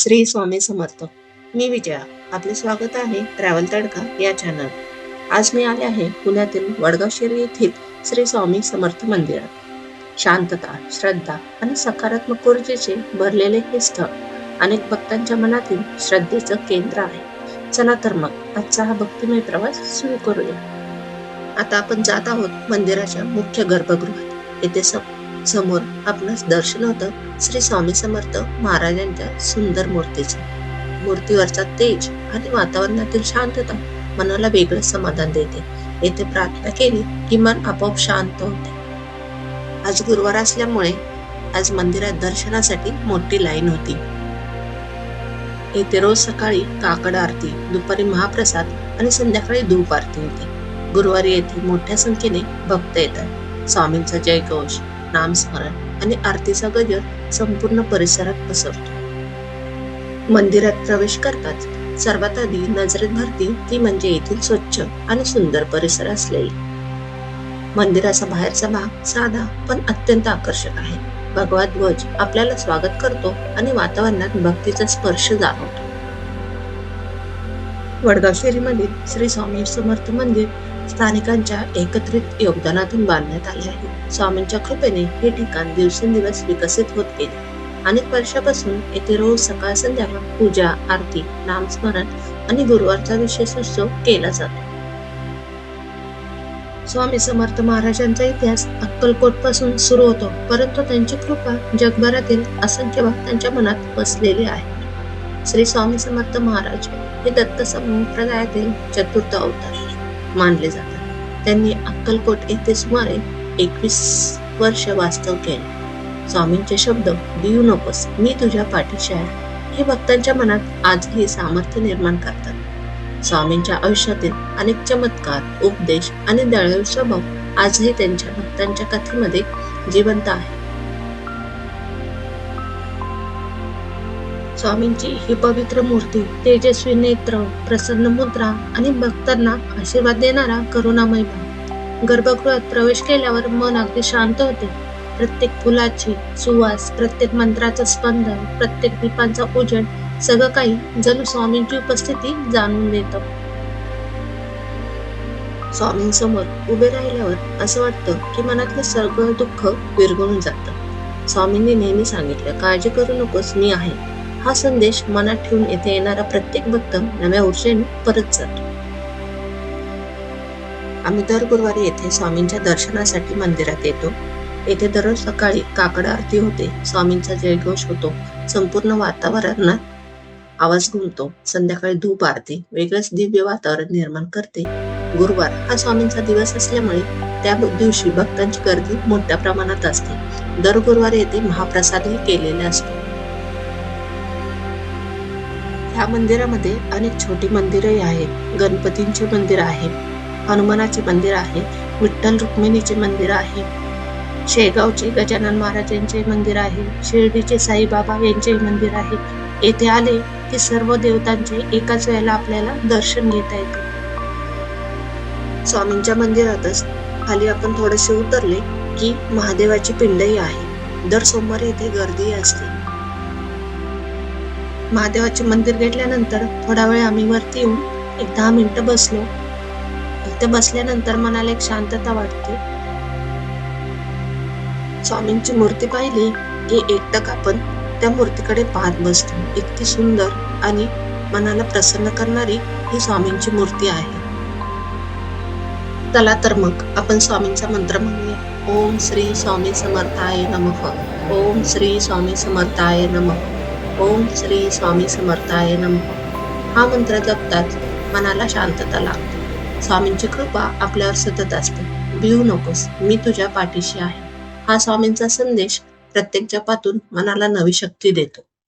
श्री स्वामी समर्थ. मी विजया. आपले स्वागत आहे ट्रॅव्हल तडका या चॅनल. आज मी आले आहे पुण्यातील वडगाव शिरी येथील श्री स्वामी समर्थ मंदिरात. शांतता, श्रद्धा आणि सकारात्मक ऊर्जेचे भरलेले हे स्थळ अनेक भक्तांच्या मनातील श्रद्धेचं केंद्र आहे. चला तर मग आजचा हा भक्तिमय प्रवास सुरू करूया. आता आपण जात आहोत मंदिराच्या मुख्य गर्भगृहात. येथे समोर आपणास दर्शन होतं श्री स्वामी समर्थ महाराजांच्या सुंदर मूर्तीचं. मूर्तीवरचा तेज आणि वातावरणातील शांतता मनाला वेगळं समाधान देते. येथे प्रार्थना केली की मन आपोआप शांत होते. आज गुरुवार असल्यामुळे आज मंदिरात दर्शनासाठी मोठी लाईन होती. येथे रोज सकाळी काकड आरती, दुपारी महाप्रसाद आणि संध्याकाळी धूप आरती होती. गुरुवारी येथे मोठ्या संख्येने भक्त येतात. स्वामींचा जयघोष, नामस्मरण आणि आरतीचा गजर संपूर्ण परिसरात पसरतो. मंदिरात प्रवेश करताच सर्वात आधी नजरेत भरती ती म्हणजे येथील स्वच्छ आणि सुंदर परिसर असलेली. मंदिराचा बाहेरचा भाग साधा पण अत्यंत आकर्षक आहे. भगवा ध्वज आपल्याला स्वागत करतो आणि वातावरणात भक्तीचा स्पर्श जाणवतो. वडगाव शहरीमधील श्री स्वामी समर्थ मंदिर स्थानिकांच्या एकत्रित योगदानातून बांधण्यात आले आहे. स्वामींच्या कृपेने हे ठिकाण दिवसेंदिवस विकसित होत गेले. अनेक वर्षापासून येथे रोज सकाळ संध्याकाळ पूजा, आरती, नामस्मरण आणि गुरुवारचा विशेष उत्सव केला जातो. स्वामी समर्थ महाराजांचा इतिहास अक्कलकोट पासून सुरू होतो, परंतु त्यांची कृपा जगभरातील असंख्य भक्तांच्या मनात बसलेली आहे. श्री स्वामी समर्थ महाराज हे दत्त संप्रदायातील चतुर्थ अवतार मानले जातात. त्यांनी अक्कलकोट येथे सुमारे 21 वर्ष वास्तव केले. स्वामींचे शब्द, भिवू नकोस, मी तुझ्या पाठीशी आहे, हे भक्तांच्या मनात आजही सामर्थ्य निर्माण करतात. स्वामींच्या आयुष्यातील अनेक चमत्कार, उपदेश आणि दयाळू स्वभाव आजही त्यांच्या भक्तांच्या कथेमध्ये जिवंत आहे. स्वामींची ही पवित्र मूर्ती, तेजस्वी नेत्र, प्रसन्न मुद्रा आणि भक्तांना आशीर्वाद देणारा करुणामय भाव. गर्भगृहात प्रवेश केल्यावर मन अगदी शांत होते. प्रत्येक फुलाची सुवास, प्रत्येक मंत्राचं स्पंदन, प्रत्येक दीपांचा उजेड, सगळं काही जणू स्वामींची उपस्थिती जाणून देतं. स्वामींसमोर उभे राहिल्यावर असं वाटतं की मनातलं सगळं दुःख विरघळून जातं. स्वामींनी नेहमी सांगितलं, काळजी करू नकोस, मी आहे. हा संदेश मनात ठेवून येथे येणारा प्रत्येक भक्त नव्या ऊर्जेने परत जातो. आम्ही दर गुरुवारी येथे स्वामींच्या दर्शनासाठी मंदिरात येतो. येथे दररोज सकाळी काकड आरती होते, स्वामींचा जयघोष होतो, संपूर्ण वातावरणात आवाज घुमतो. संध्याकाळी धूप आरती वेगळंच दिव्य वातावरण निर्माण करते. गुरुवार हा स्वामींचा दिवस असल्यामुळे त्या दिवशी भक्तांची गर्दी मोठ्या प्रमाणात असते. दर गुरुवारी येथे महाप्रसादही केलेला असतो. ह्या मंदिरामध्ये अनेक छोटी मंदिरही आहेत. गणपतींचे मंदिर आहे, हनुमानाचे मंदिर आहे, विठ्ठल रुक्मिणीचे मंदिर आहे, शेगावचे गजानन महाराजांचे मंदिर आहे, शिर्डीचे साईबाबा यांचे मंदिर आहे. येथे आले की सर्व देवतांचे एकाच वेळेला आपल्याला दर्शन घेता येते. स्वामींच्या मंदिरातच खाली आपण थोडेसे उतरले की महादेवाची पिंडही आहे. दर सोमवारी येथे गर्दी असते. महादेवाचे मंदिर घेतल्यानंतर थोडा वेळ आम्ही वरती येऊन 10 मिनिटं बसलो. इथे बसल्यानंतर मनाला एक शांतता वाटते. स्वामींची मूर्ती पाहिली की एकटक आपण त्या मूर्तीकडे पाहत बसतो. इतकी सुंदर आणि मनाला प्रसन्न करणारी ही स्वामींची मूर्ती आहे. चला तर मग आपण स्वामींचा मंत्र म्हणूया. ओम श्री स्वामी समर्थाय नमः. ओम श्री स्वामी समर्थाय नमः. ओम श्री स्वामी समर्थाय नमः. हा मंत्र जपताच मनाला शांतता लागते. स्वामींची कृपा आपल्यावर सतत असते. भिवू नकोस, मी तुझ्या पाठीशी आहे. हा स्वामींचा संदेश प्रत्येक जपातून मनाला नवी शक्ती देतो.